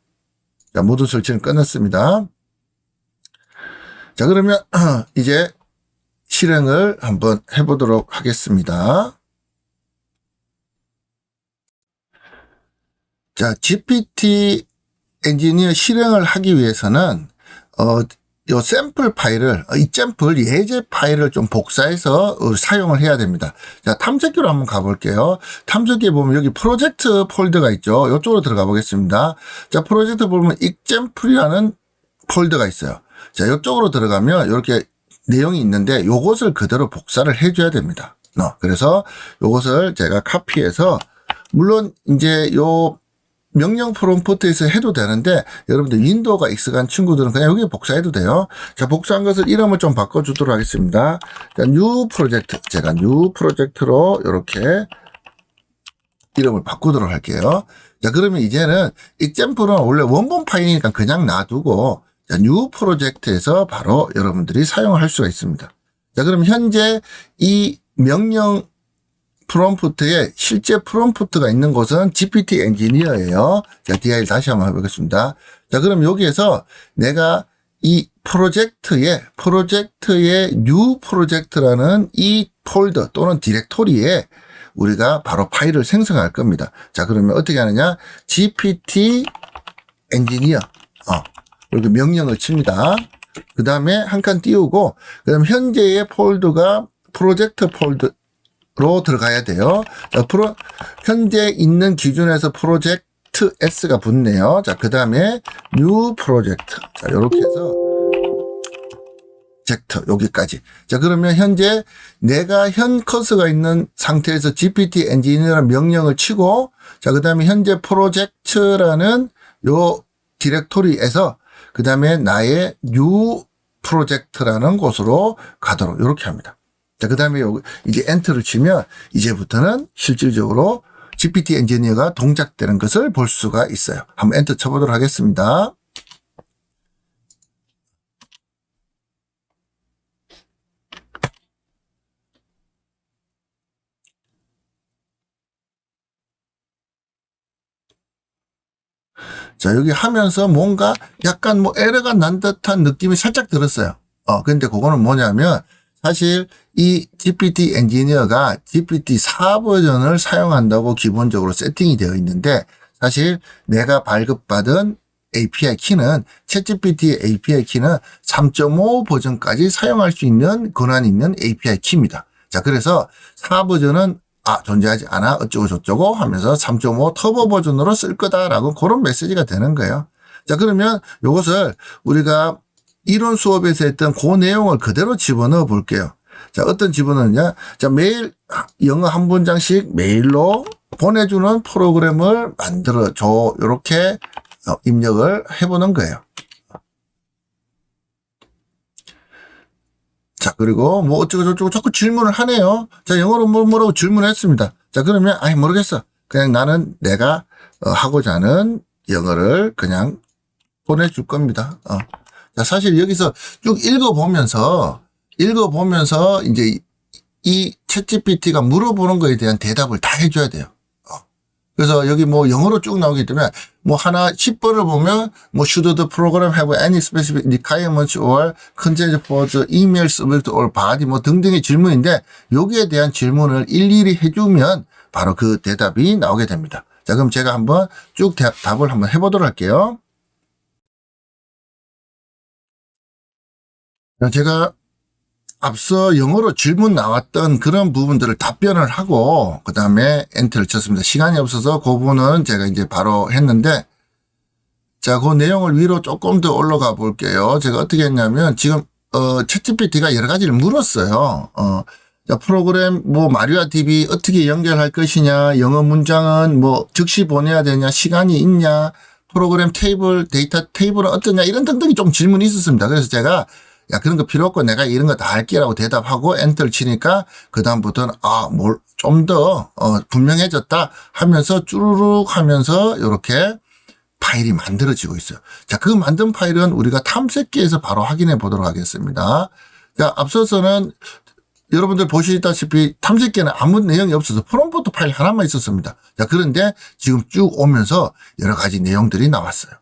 자, 모든 설치는 끝났습니다. 자, 그러면 이제 실행을 한번 해보도록 하겠습니다. 자, GPT 엔지니어 실행을 하기 위해서는 요 샘플 파일을 example 예제 파일을 좀 복사해서 사용을 해야 됩니다. 자, 탐색기로 한번 가볼게요. 탐색기에 보면 여기 프로젝트 폴더가 있죠. 이쪽으로 들어가 보겠습니다. 자, 프로젝트 보면 example이라는 폴더가 있어요. 자, 이쪽으로 들어가면 이렇게 내용이 있는데 요것을 그대로 복사를 해줘야 됩니다. 그래서 요것을 제가 카피해서 물론 이제 요 명령 프롬프트에서 해도 되는데 여러분들 윈도우가 익숙한 친구들은 그냥 여기 복사해도 돼요. 자, 복사한 것을 이름을 좀 바꿔주도록 하겠습니다. 자, new 프로젝트 제가 new 프로젝트로 이렇게 이름을 바꾸도록 할게요. 자, 그러면 이제는 example은 원래 원본 파일이니까 그냥 놔두고 자, new 프로젝트에서 바로 여러분들이 사용할 수가 있습니다. 자, 그럼 현재 이 명령 프롬프트에 실제 프롬프트가 있는 곳은 GPT 엔지니어예요. 자, DI를 다시 한번 해보겠습니다. 자, 그럼 여기에서 내가 이 프로젝트의 new 프로젝트라는 이 폴더 또는 디렉토리에 우리가 바로 파일을 생성할 겁니다. 자, 그러면 어떻게 하느냐? GPT 엔지니어. 이렇게 명령을 칩니다. 그 다음에 한 칸 띄우고, 그 다음 현재의 폴더가 프로젝트 폴더로 들어가야 돼요. 자, 현재 있는 기준에서 프로젝트 S가 붙네요. 자, 그 다음에 new 프로젝트. 자, 요렇게 해서 젝터 여기까지. 자, 그러면 현재 내가 현 커서가 있는 상태에서 GPT 엔지니어라는 명령을 치고, 자, 그 다음에 현재 프로젝트라는 요 디렉토리에서 그 다음에 나의 new 프로젝트라는 곳으로 가도록 이렇게 합니다. 자, 그 다음에 이제 엔터를 치면 이제부터는 실질적으로 GPT 엔지니어가 동작되는 것을 볼 수가 있어요. 한번 엔터 쳐보도록 하겠습니다. 자, 여기 하면서 뭔가 약간 뭐 에러가 난 듯한 느낌이 살짝 들었어요. 근데 그거는 뭐냐면 사실 이 GPT 엔지니어가 GPT-4 버전을 사용한다고 기본적으로 세팅이 되어 있는데 사실 내가 발급받은 API 키는 챗GPT API 키는 3.5 버전까지 사용할 수 있는 권한이 있는 API 키입니다. 자, 그래서 4 버전은 존재하지 않아 어쩌고 저쩌고 하면서 3.5 터보 버전으로 쓸 거다라고 그런 메시지가 되는 거예요. 자, 그러면 이것을 우리가 이론 수업에서 했던 그 내용을 그대로 집어넣어 볼게요. 자, 어떤 집어넣느냐? 자, 매일 영어 한 문장씩 메일로 보내주는 프로그램을 만들어줘. 이렇게 입력을 해보는 거예요. 자, 그리고 뭐 어쩌고저쩌고 자꾸 질문을 하네요. 자, 영어로 뭐라고 질문했습니다. 자, 그러면 모르겠어. 그냥 나는 내가 하고자 하는 영어를 그냥 보내줄 겁니다. 자, 사실 여기서 쭉 읽어보면서 이제 이 챗GPT가 물어보는 거에 대한 대답을 다 해줘야 돼요. 그래서 여기 뭐 영어로 쭉 나오기 때문에 뭐 하나 10번을 보면 뭐 should the program have any specific requirements or content for the email subject or body 뭐 등등의 질문인데 여기에 대한 질문을 일일이 해주면 바로 그 대답이 나오게 됩니다. 자, 그럼 제가 한번 쭉 답을 한번 해보도록 할게요. 제가 앞서 영어로 질문 나왔던 그런 부분들을 답변을 하고 그 다음에 엔터를 쳤습니다. 시간이 없어서 그 부분은 제가 이제 바로 했는데 자, 그 내용을 위로 조금 더 올라가 볼게요. 제가 어떻게 했냐면 지금 챗GPT가 여러 가지를 물었어요. 자, 프로그램 뭐 마리아 DB 어떻게 연결할 것이냐, 영어 문장은 뭐 즉시 보내야 되냐, 시간이 있냐, 프로그램 테이블, 데이터 테이블은 어떠냐 이런 등등이 좀 질문이 있었습니다. 그래서 제가 그런 거 필요 없고 내가 이런 거 다 할게라고 대답하고 엔터를 치니까 그다음부터는 좀 더 분명해졌다 하면서 쭈루룩 하면서 이렇게 파일이 만들어지고 있어요. 자, 그 만든 파일은 우리가 탐색기에서 바로 확인해 보도록 하겠습니다. 자, 앞서서는 여러분들 보시다시피 탐색기에는 아무 내용이 없어서 프롬프트 파일 하나만 있었습니다. 자, 그런데 지금 쭉 오면서 여러 가지 내용들이 나왔어요.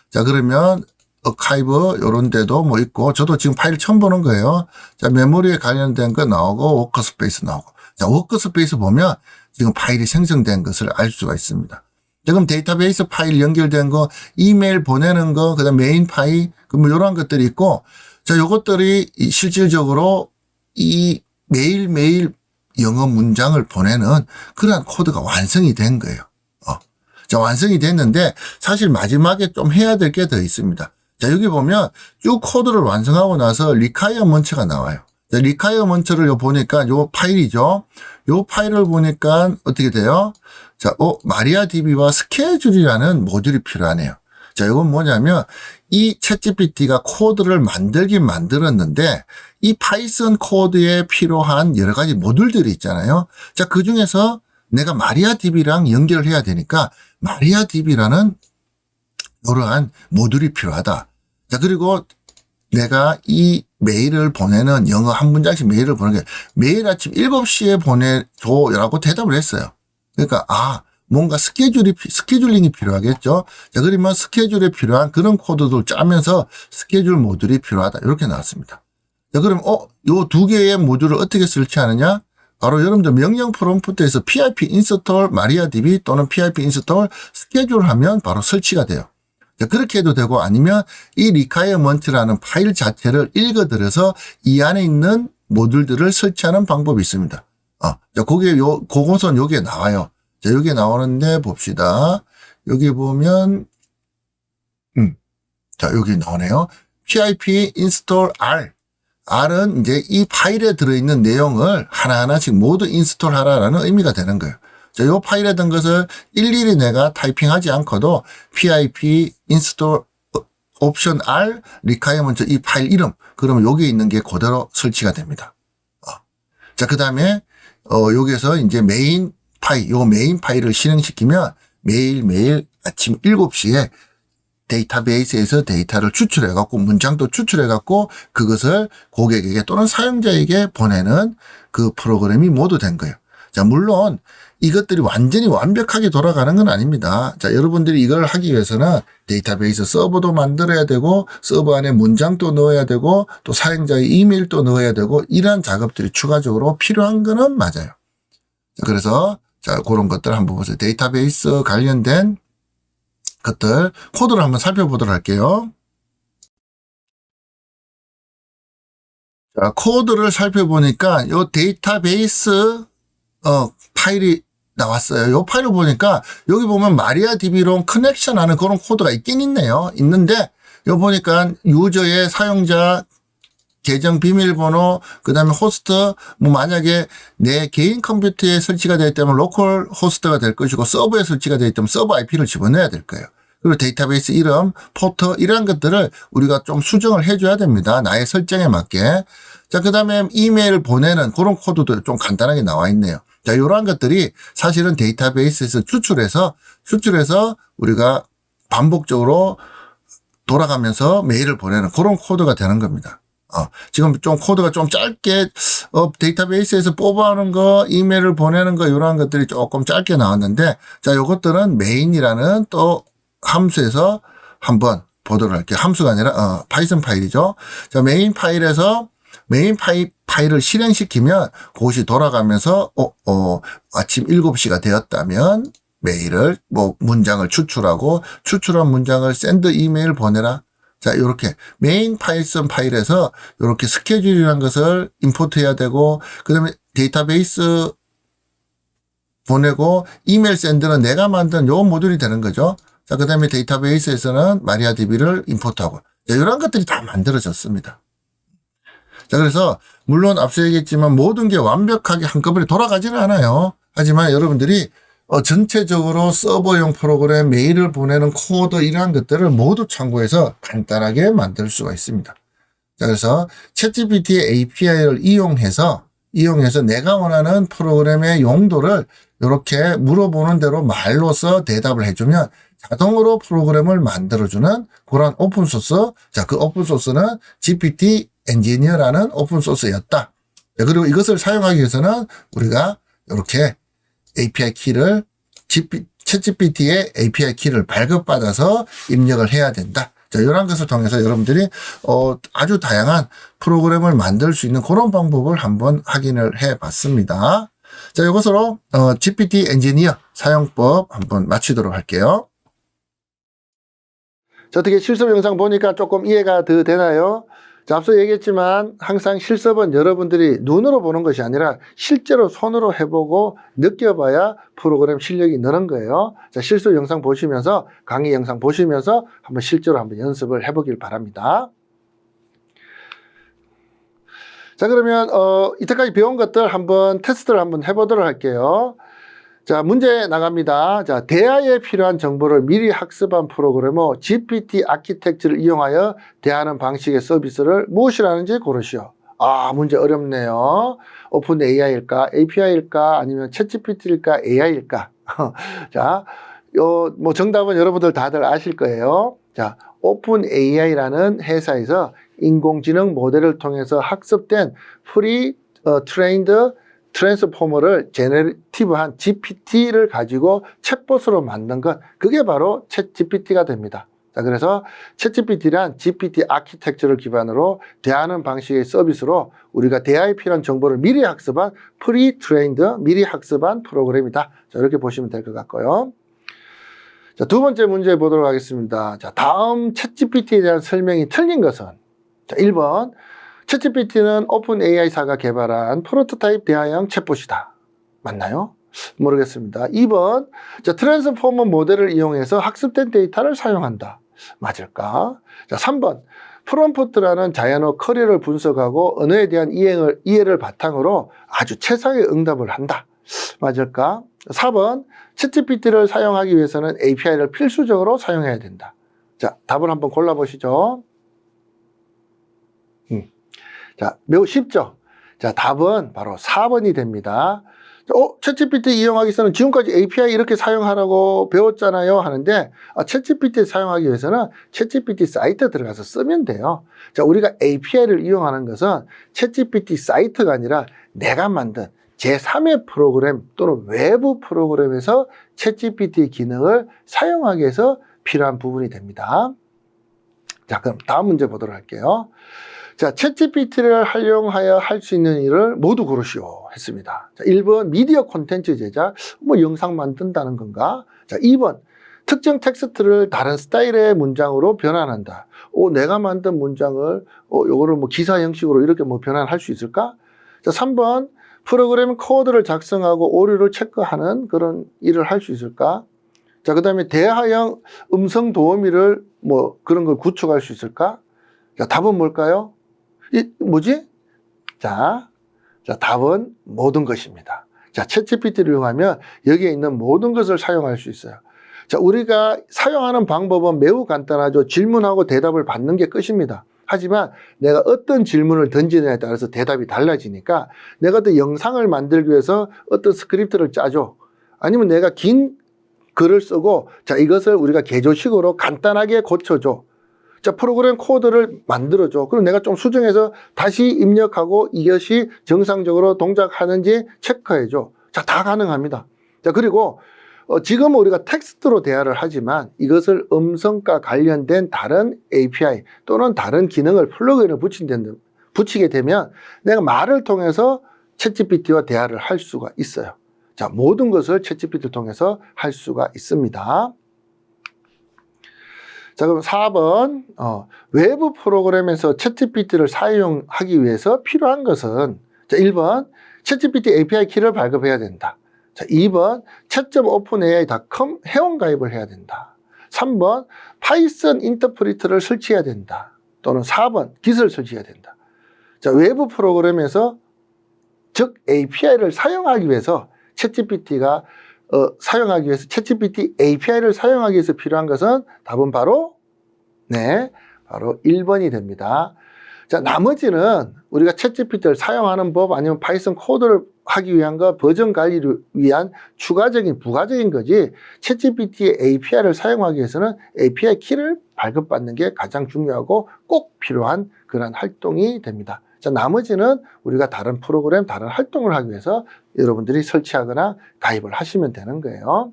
자, 그러면 아카이브 요런 데도 뭐 있고 저도 지금 파일 처음 보는 거예요. 자, 메모리에 관련된 거 나오고 워크스페이스 나오고. 자, 워크스페이스 보면 지금 파일이 생성된 것을 알 수가 있습니다. 자, 그럼 데이터베이스 파일 연결된 거, 이메일 보내는 거, 그다음 메인 파일, 뭐 요런 것들이 있고 자, 요것들이 실질적으로 이 매일매일 영어 문장을 보내는 그러한 코드가 완성이 된 거예요. 자, 완성이 됐는데 사실 마지막에 좀 해야 될 게 더 있습니다. 자, 여기 보면 쭉 코드를 완성하고 나서 리콰이어먼트가 나와요. 자, 리콰이어먼트를 보니까 요 파일이죠. 요 파일을 보니까 어떻게 돼요? 자, 마리아DB와 스케줄이라는 모듈이 필요하네요. 자, 이건 뭐냐면 이 챗GPT가 코드를 만들긴 만들었는데 이 파이썬 코드에 필요한 여러 가지 모듈들이 있잖아요. 자, 그 중에서 내가 마리아DB랑 연결을 해야 되니까 마리아DB라는 이러한 모듈이 필요하다. 자, 그리고 내가 이 메일을 보내는 영어 한 문장씩 메일을 보내는 게 매일 아침 7시에 보내줘라고 대답을 했어요. 그러니까 뭔가 스케줄링이 필요하겠죠. 자, 그러면 스케줄에 필요한 그런 코드들 짜면서 스케줄 모듈이 필요하다. 이렇게 나왔습니다. 자, 그럼 요 두 개의 모듈을 어떻게 설치하느냐? 바로 여러분들 명령 프롬프트에서 pip install mariadb 또는 pip install schedule 하면 바로 설치가 돼요. 자, 그렇게 해도 되고 아니면 이 requirement라는 파일 자체를 읽어들여서 이 안에 있는 모듈들을 설치하는 방법이 있습니다. 자, 그것은 여기에 나와요. 자, 여기에 나오는데 봅시다. 여기 보면, 자, 여기 나오네요. pip install r. R은 이제 이 파일에 들어있는 내용을 하나하나씩 모두 인스톨 하라라는 의미가 되는 거예요. 자, 요 파일에 든 것을 일일이 내가 타이핑하지 않고도 pip install option r requirement 이 파일 이름, 그러면 여기 있는 게 그대로 설치가 됩니다. 자, 그 다음에, 여기에서 이제 메인 파일을 실행시키면 매일 아침 7시에 데이터베이스에서 데이터를 추출해갖고 문장도 추출해갖고 그것을 고객에게 또는 사용자에게 보내는 그 프로그램이 모두 된 거예요. 자, 물론 이것들이 완전히 완벽하게 돌아가는 건 아닙니다. 자, 여러분들이 이걸 하기 위해서는 데이터베이스 서버도 만들어야 되고 서버 안에 문장도 넣어야 되고 또 사용자의 이메일도 넣어야 되고 이러한 작업들이 추가적으로 필요한 거는 맞아요. 자, 그래서 자, 그런 것들 한번 보세요. 데이터베이스 관련된 것들 코드를 한번 살펴보도록 할게요. 자, 코드를 살펴보니까 요 데이터베이스 파일이 나왔어요. 요 파일을 보니까 여기 보면 마리아DB로 커넥션 하는 그런 코드가 있긴 있네요. 있는데 요 보니까 유저의 사용자 계정 비밀번호, 그 다음에 호스트, 만약에 내 개인 컴퓨터에 설치가 되기 때문에 로컬 호스트가 될 것이고 서버에 설치가 되기 때문에 서버 IP를 집어넣어야 될 거예요. 그리고 데이터베이스 이름, 포터 이런 것들을 우리가 좀 수정을 해줘야 됩니다. 나의 설정에 맞게. 자, 그 다음에 이메일을 보내는 그런 코드도 좀 간단하게 나와 있네요. 자, 이러한 것들이 사실은 데이터베이스에서 추출해서 우리가 반복적으로 돌아가면서 메일을 보내는 그런 코드가 되는 겁니다. 지금 좀 코드가 좀 짧게, 데이터베이스에서 뽑아오는 거, 이메일을 보내는 거, 이러한 것들이 조금 짧게 나왔는데, 자, 요것들은 메인이라는 또 함수에서 한번 보도록 할게요. 함수가 아니라, 파이썬 파일이죠. 자, 메인 파일에서 파일을 실행시키면 그것이 돌아가면서, 아침 7시가 되었다면 메일을, 문장을 추출하고, 추출한 문장을 샌드 이메일 보내라. 자, 요렇게 메인 파이썬 파일에서 요렇게 스케줄이라는 것을 임포트해야 되고, 그 다음에 데이터베이스 보내고, 이메일 샌드는 내가 만든 요 모듈이 되는 거죠. 자, 그 다음에 데이터베이스에서는 마리아DB를 임포트하고, 자, 이런 것들이 다 만들어졌습니다. 자, 그래서 물론 앞서 얘기했지만 모든 게 완벽하게 한꺼번에 돌아가지는 않아요. 하지만 여러분들이 전체적으로 서버용 프로그램, 메일을 보내는 코드 이러한 것들을 모두 참고해서 간단하게 만들 수가 있습니다. 자, 그래서 챗GPT의 API를 이용해서 내가 원하는 프로그램의 용도를 이렇게 물어보는 대로 말로써 대답을 해주면 자동으로 프로그램을 만들어주는 그런 오픈소스. 자, 그 오픈소스는 GPT 엔지니어라는 오픈소스였다. 그리고 이것을 사용하기 위해서는 우리가 이렇게 API 키를 챗GPT의 API 키를 발급받아서 입력을 해야 된다. 자, 이런 것을 통해서 여러분들이 아주 다양한 프로그램을 만들 수 있는 그런 방법을 한번 확인을 해 봤습니다. 자, 이것으로 GPT 엔지니어 사용법 한번 마치도록 할게요. 자, 어떻게 실습 영상 보니까 조금 이해가 더 되나요? 자, 앞서 얘기했지만 항상 실습은 여러분들이 눈으로 보는 것이 아니라 실제로 손으로 해보고 느껴봐야 프로그램 실력이 느는 거예요. 자, 실습 영상 보시면서 강의 영상 보시면서 한번 실제로 한번 연습을 해보길 바랍니다. 자, 그러면 이때까지 배운 것들 한번 테스트를 한번 해보도록 할게요. 자, 문제 나갑니다. 자, 대화에 필요한 정보를 미리 학습한 프로그램으로 GPT 아키텍처를 이용하여 대하는 방식의 서비스를 무엇이라는지 고르시오. 문제 어렵네요. 오픈 AI일까, API일까, 아니면 챗GPT일까, AI일까? 자, 정답은 여러분들 다들 아실 거예요. 자, 오픈 AI라는 회사에서 인공지능 모델을 통해서 학습된 트레인드 트랜스포머를 제네레티브한 GPT를 가지고 챗봇으로 만든 것, 그게 바로 챗 GPT가 됩니다. 자, 그래서 챗 GPT란 GPT 아키텍처를 기반으로 대하는 방식의 서비스로 우리가 대화에 필요한 정보를 미리 학습한 프리트레인드, 미리 학습한 프로그램이다. 자, 이렇게 보시면 될 것 같고요. 자, 두 번째 문제 보도록 하겠습니다. 자, 다음 챗 GPT에 대한 설명이 틀린 것은, 자, 1번, 챗 GPT는 오픈 AI사가 개발한 프로토타입 대화형 챗봇이다. 맞나요? 모르겠습니다. 2번, 자, 트랜스포머 모델을 이용해서 학습된 데이터를 사용한다. 맞을까? 자, 3번, 프롬프트라는 자연어 쿼리를 분석하고 언어에 대한 이해를 바탕으로 아주 최상의 응답을 한다. 맞을까? 4번, 챗GPT를 사용하기 위해서는 API를 필수적으로 사용해야 된다. 자, 답을 한번 골라보시죠. 자, 매우 쉽죠? 자, 답은 바로 4번이 됩니다. 챗GPT 이용하기 위해서는 지금까지 API 이렇게 사용하라고 배웠잖아요 하는데, 챗GPT 사용하기 위해서는 챗GPT 사이트 들어가서 쓰면 돼요. 자, 우리가 API를 이용하는 것은 챗GPT 사이트가 아니라 내가 만든 제3의 프로그램 또는 외부 프로그램에서 챗GPT 기능을 사용하기 위해서 필요한 부분이 됩니다. 자, 그럼 다음 문제 보도록 할게요. 자, 챗GPT를 활용하여 할 수 있는 일을 모두 고르시오 했습니다. 자, 1번 미디어 콘텐츠 제작, 뭐 영상 만든다는 건가? 자, 2번 특정 텍스트를 다른 스타일의 문장으로 변환한다. 내가 만든 문장을 요거를 뭐 기사 형식으로 이렇게 뭐 변환할 수 있을까? 자, 3번 프로그램 코드를 작성하고 오류를 체크하는 그런 일을 할 수 있을까? 자, 그 다음에 대화형 음성 도우미를 뭐 그런 걸 구축할 수 있을까? 자, 답은 뭘까요? 뭐지? 자, 답은 모든 것입니다. 자, 챗GPT를 이용하면 여기에 있는 모든 것을 사용할 수 있어요. 자, 우리가 사용하는 방법은 매우 간단하죠. 질문하고 대답을 받는 게 끝입니다. 하지만 내가 어떤 질문을 던지느냐에 따라서 대답이 달라지니까 내가 또 영상을 만들기 위해서 어떤 스크립트를 짜줘. 아니면 내가 긴 글을 쓰고, 자, 이것을 우리가 개조식으로 간단하게 고쳐줘. 자, 프로그램 코드를 만들어줘. 그럼 내가 좀 수정해서 다시 입력하고 이것이 정상적으로 동작하는지 체크해줘. 자, 다 가능합니다. 자, 그리고 지금 우리가 텍스트로 대화를 하지만 이것을 음성과 관련된 다른 API 또는 다른 기능을 플러그인을 붙이게 되면 내가 말을 통해서 챗GPT와 대화를 할 수가 있어요. 자, 모든 것을 챗GPT를 통해서 할 수가 있습니다. 자, 그럼 4번, 외부 프로그램에서 챗GPT를 사용하기 위해서 필요한 것은, 자, 1번, 챗GPT API 키를 발급해야 된다. 자, 2번, chat.openai.com 회원가입을 해야 된다. 3번, 파이썬 인터프리터를 설치해야 된다. 또는 4번, 깃을 설치해야 된다. 자, 외부 프로그램에서, 즉, API를 사용하기 위해서 챗GPT가 사용하기 위해서 챗GPT API를 사용하기 위해서 필요한 것은 답은 바로 바로 1번이 됩니다. 자, 나머지는 우리가 챗GPT를 사용하는 법 아니면 파이썬 코드를 하기 위한 것, 버전 관리를 위한 부가적인 거지 챗GPT의 API를 사용하기 위해서는 API 키를 발급받는 게 가장 중요하고 꼭 필요한 그런 활동이 됩니다. 자, 나머지는 우리가 다른 프로그램, 다른 활동을 하기 위해서 여러분들이 설치하거나 가입을 하시면 되는 거예요.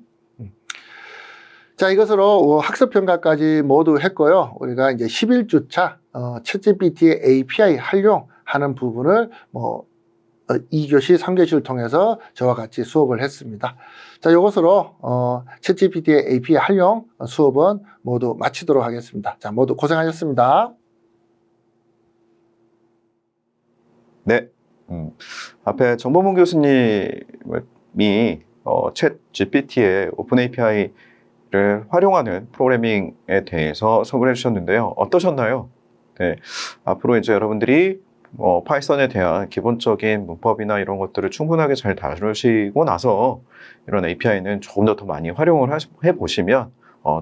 자, 이것으로 학습평가까지 모두 했고요. 우리가 이제 11주차 챗GPT의 API 활용하는 부분을 2교시, 3교시를 통해서 저와 같이 수업을 했습니다. 자, 이것으로 챗GPT의 API 활용 수업은 모두 마치도록 하겠습니다. 자, 모두 고생하셨습니다. 네, 앞에 정범훈 교수님이 챗 GPT의 오픈 API를 활용하는 프로그래밍에 대해서 소개를 해주셨는데요. 어떠셨나요? 네, 앞으로 이제 여러분들이 파이썬에 대한 기본적인 문법이나 이런 것들을 충분하게 잘 다루시고 나서 이런 API는 조금 더 많이 활용을 해보시면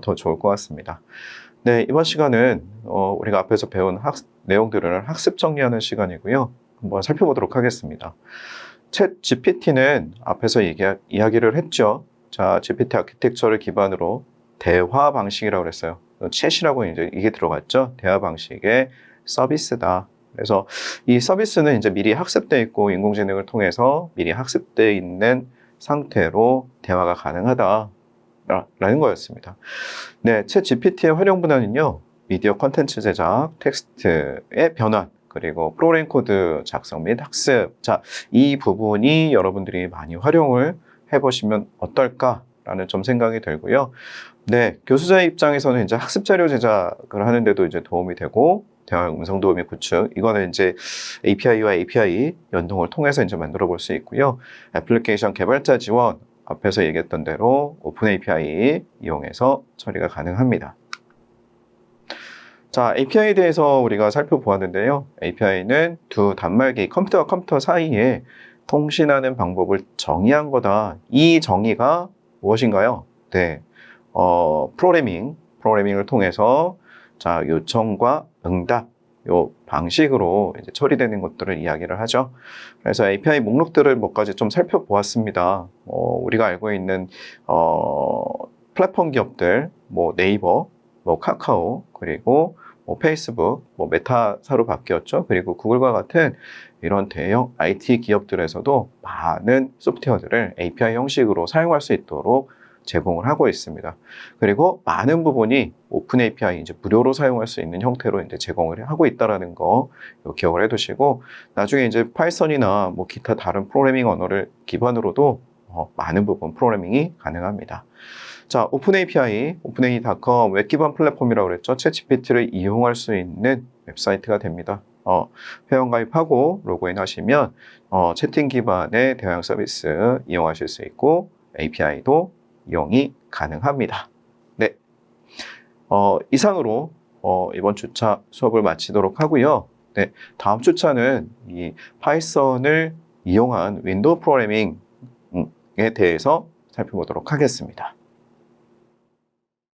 더 좋을 것 같습니다. 네, 이번 시간은 우리가 앞에서 배운 내용들을 학습 정리하는 시간이고요. 한번 살펴보도록 하겠습니다. 챗 GPT는 앞에서 이야기를 했죠. 자, GPT 아키텍처를 기반으로 대화 방식이라고 그랬어요. 챗이라고 이제 이게 들어갔죠. 대화 방식의 서비스다. 그래서 이 서비스는 이제 미리 학습돼 있고 인공지능을 통해서 미리 학습돼 있는 상태로 대화가 가능하다라는 거였습니다. 네, 챗 GPT의 활용 분야는요, 미디어 콘텐츠 제작, 텍스트의 변환, 그리고 프로그램 코드 작성 및 학습. 자, 이 부분이 여러분들이 많이 활용을 해보시면 어떨까라는 좀 생각이 들고요. 네, 교수자의 입장에서는 이제 학습 자료 제작을 하는데도 이제 도움이 되고, 대화형 음성 도우미 구축, 이거는 이제 API와 API 연동을 통해서 이제 만들어 볼 수 있고요. 애플리케이션 개발자 지원, 앞에서 얘기했던 대로 오픈 API 이용해서 처리가 가능합니다. 자, API에 대해서 우리가 살펴보았는데요. API는 두 단말기, 컴퓨터와 컴퓨터 사이에 통신하는 방법을 정의한 거다. 이 정의가 무엇인가요? 네, 프로그래밍을 통해서 자, 요청과 응답, 요 방식으로 이제 처리되는 것들을 이야기를 하죠. 그래서 API 목록들을 몇 가지 좀 살펴보았습니다. 우리가 알고 있는 플랫폼 기업들, 뭐 네이버, 뭐 카카오, 그리고 뭐 페이스북, 뭐 메타사로 바뀌었죠. 그리고 구글과 같은 이런 대형 IT 기업들에서도 많은 소프트웨어들을 API 형식으로 사용할 수 있도록 제공을 하고 있습니다. 그리고 많은 부분이 오픈 API, 이제 무료로 사용할 수 있는 형태로 이제 제공을 하고 있다라는 거 기억을 해두시고, 나중에 이제 파이썬이나 뭐 기타 다른 프로그래밍 언어를 기반으로도 많은 부분 프로그래밍이 가능합니다. 자, 오픈 API, openai.com 웹 기반 플랫폼이라고 그랬죠. 챗GPT를 이용할 수 있는 웹사이트가 됩니다. 회원 가입하고 로그인 하시면 채팅 기반의 대화형 서비스 이용하실 수 있고 API도 이용이 가능합니다. 네, 이상으로 이번 주차 수업을 마치도록 하고요. 네, 다음 주차는 이 파이썬을 이용한 윈도우 프로그래밍에 대해서 살펴보도록 하겠습니다.